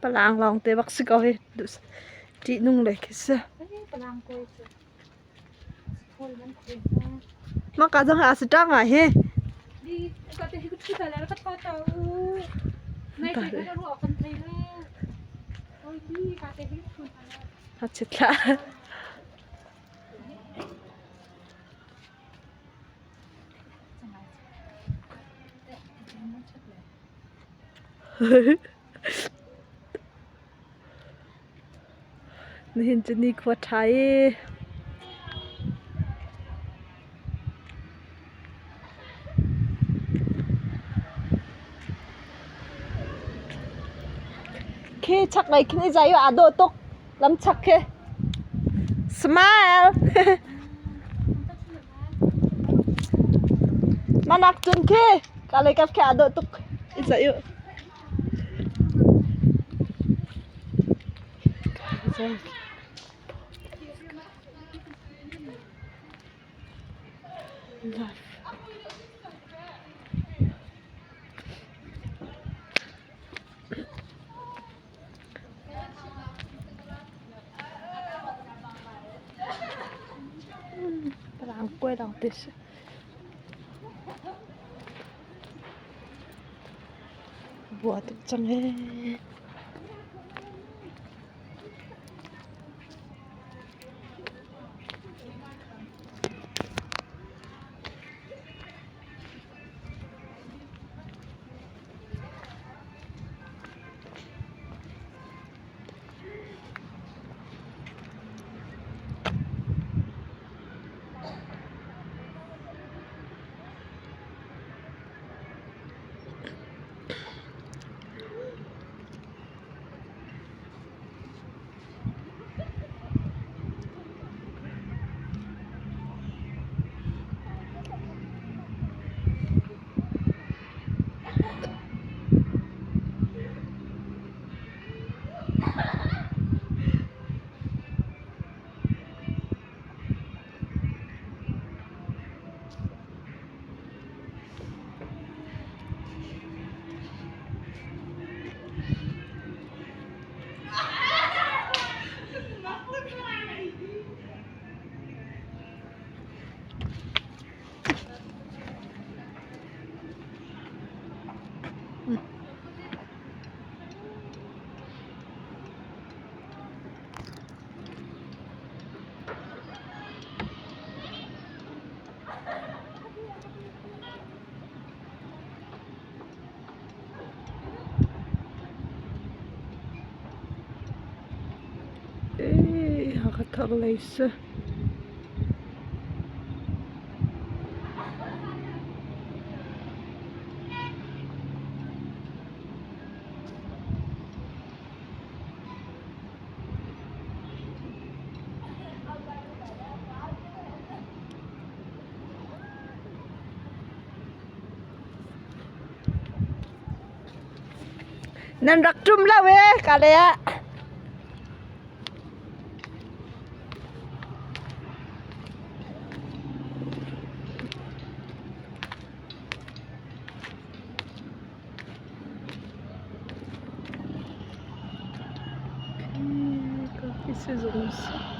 Palang long te bak sikaw he ti nung le kisa maka jang ha sita nga he đi có thể hít thở là nó có tao này thì nó lụa phần thấy là thôi đi có thể hít thở ha chitla Nên chân đi qua thái khi chắc này khi giải à độ tốc lắm chắc khi smile mà nạc chân khi cả lấy cặp khi à độ tốc giải Parang quay đầu tí buat chẳng he thằng lấy sơ nan rak tum la we ka le ya Esses uns